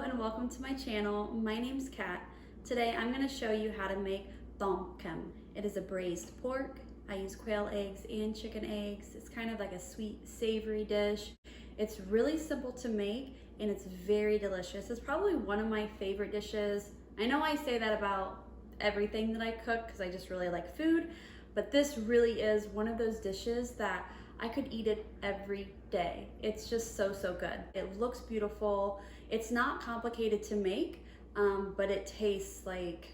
and welcome to my channel. My name's Kat. Today I'm going to show you how to make Thom Khem. It is a braised pork. I use quail eggs and chicken eggs. It's kind of like a sweet savory dish. It's really simple to make and it's very delicious. It's probably one of my favorite dishes. I know I say that about everything that I cook because I just really like food, but this really is one of those dishes that I could eat it every day. It's just so good. It looks beautiful. It's not complicated to make, but it tastes like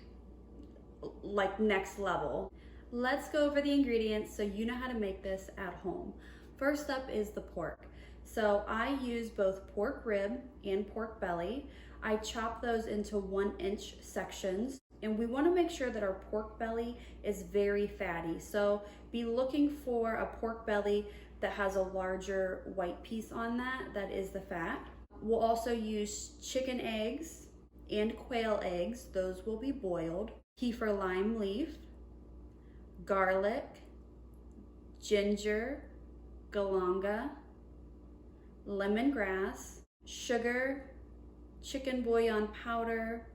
next level. Let's go over the ingredients so you know how to make this at home. First up is the pork. So I use both pork rib and pork belly. I chop those into 1-inch sections. And we want to make sure that our pork belly is very fatty. So be looking for a pork belly that has a larger white piece on that. That is the fat. We'll also use chicken eggs and quail eggs. Those will be boiled. Kaffir lime leaf, garlic, ginger, galangal, lemongrass, sugar, chicken bouillon powder,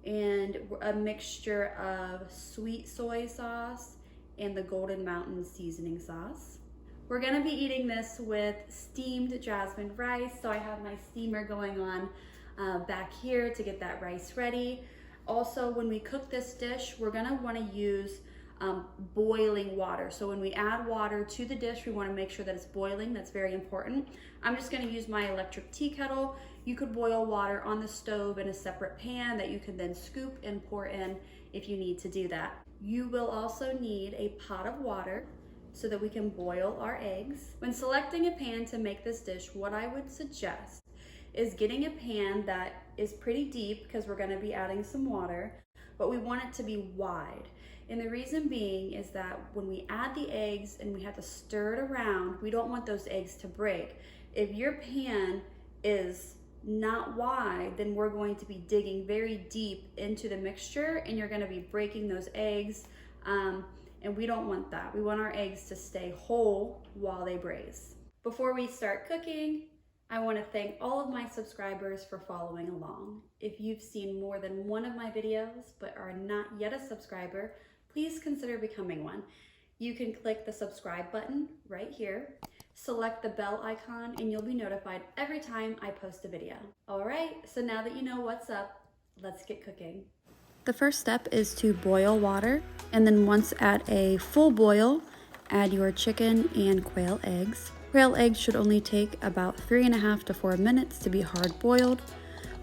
and a mixture of sweet soy sauce and the Golden Mountain seasoning sauce. We're gonna be eating this with steamed jasmine rice. So I have my steamer going on back here to get that rice ready. Also, when we cook this dish, we're gonna wanna use boiling water. So when we add water to the dish, we wanna make sure that it's boiling. That's very important. I'm just gonna use my electric tea kettle. You could boil water on the stove in a separate pan that you can then scoop and pour in if you need to do that. You will also need a pot of water so that we can boil our eggs. When selecting a pan to make this dish, what I would suggest is getting a pan that is pretty deep because we're gonna be adding some water, but we want it to be wide. And the reason being is that when we add the eggs and we have to stir it around, we don't want those eggs to break. If your pan is not wide, then we're going to be digging very deep into the mixture and you're gonna be breaking those eggs, and we don't want that. We want our eggs to stay whole while they braise. Before we start cooking, I wanna thank all of my subscribers for following along. If you've seen more than one of my videos but are not yet a subscriber, please consider becoming one. You can click the subscribe button right here, select the bell icon, and you'll be notified every time I post a video. All right, so now that you know what's up, let's get cooking. The first step is to boil water, and then once at a full boil, add your chicken and quail eggs. Quail eggs should only take about 3.5 to 4 minutes to be hard boiled.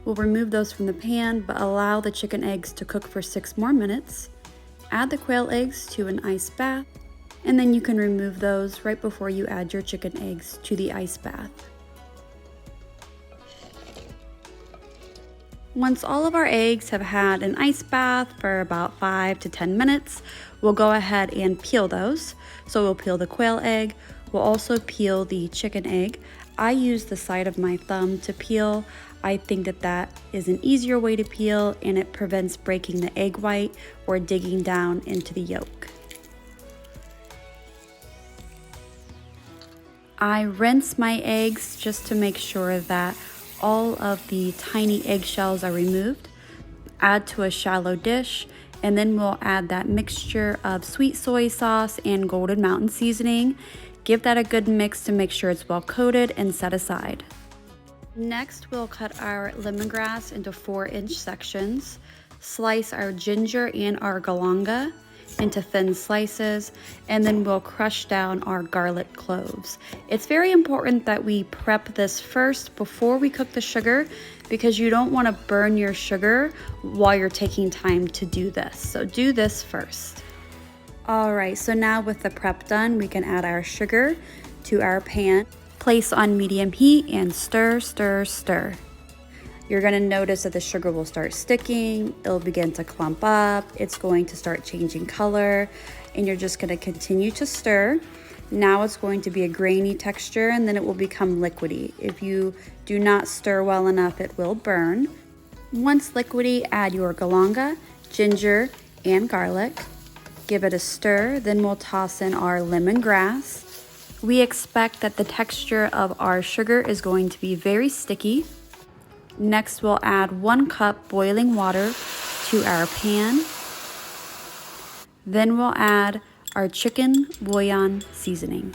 We'll remove those from the pan, but allow the chicken eggs to cook for 6 more minutes. Add the quail eggs to an ice bath, and then you can remove those right before you add your chicken eggs to the ice bath. Once all of our eggs have had an ice bath for about 5 to 10 minutes, we'll go ahead and peel those. So we'll peel the quail egg, we'll also peel the chicken egg. I use the side of my thumb to peel. I think that is an easier way to peel and it prevents breaking the egg white or digging down into the yolk. I rinse my eggs just to make sure that all of the tiny eggshells are removed. Add to a shallow dish, and then we'll add that mixture of sweet soy sauce and Golden Mountain seasoning. Give that a good mix to make sure it's well coated and set aside. Next, we'll cut our lemongrass into 4-inch sections. Slice our ginger and our galangal into thin slices, and then we'll crush down our garlic cloves. It's very important that we prep this first before we cook the sugar because you don't want to burn your sugar while you're taking time to do this. So do this first. All right, so now with the prep done, we can add our sugar to our pan. Place on medium heat and stir. You're gonna notice that the sugar will start sticking, it'll begin to clump up, it's going to start changing color, and you're just gonna continue to stir. Now it's going to be a grainy texture and then it will become liquidy. If you do not stir well enough, it will burn. Once liquidy, add your galangal, ginger, and garlic. Give it a stir, then we'll toss in our lemongrass. We expect that the texture of our sugar is going to be very sticky. Next, we'll add 1 cup boiling water to our pan. Then we'll add our chicken bouillon seasoning.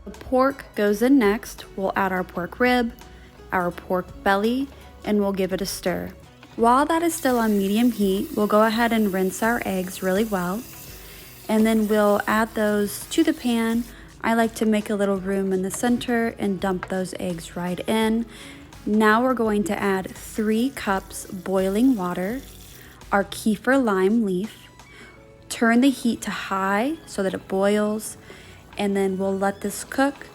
The pork goes in next. We'll add our pork rib, our pork belly, and we'll give it a stir. While that is still on medium heat, we'll go ahead and rinse our eggs really well. And then we'll add those to the pan. I like to make a little room in the center and dump those eggs right in. Now we're going to add 3 cups boiling water, our Kaffir lime leaf. Turn the heat to high so that it boils, and then we'll let this cook.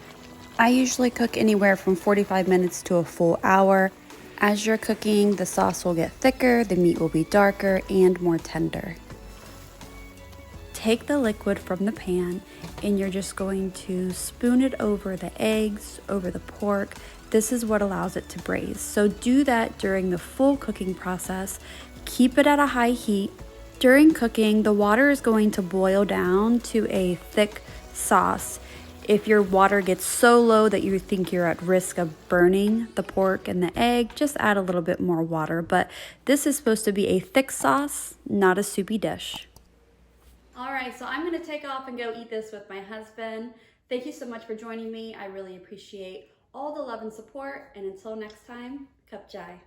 I usually cook anywhere from 45 minutes to a full hour. As you're cooking, the sauce will get thicker, the meat will be darker and more tender. Take the liquid from the pan and you're just going to spoon it over the eggs, over the pork. This is what allows it to braise. So do that during the full cooking process. Keep it at a high heat. During cooking, the water is going to boil down to a thick sauce. If your water gets so low that you think you're at risk of burning the pork and the egg, just add a little bit more water. But this is supposed to be a thick sauce, not a soupy dish. All right, so I'm gonna take off and go eat this with my husband. Thank you so much for joining me. I really appreciate all the love and support. And until next time, Cup Chai.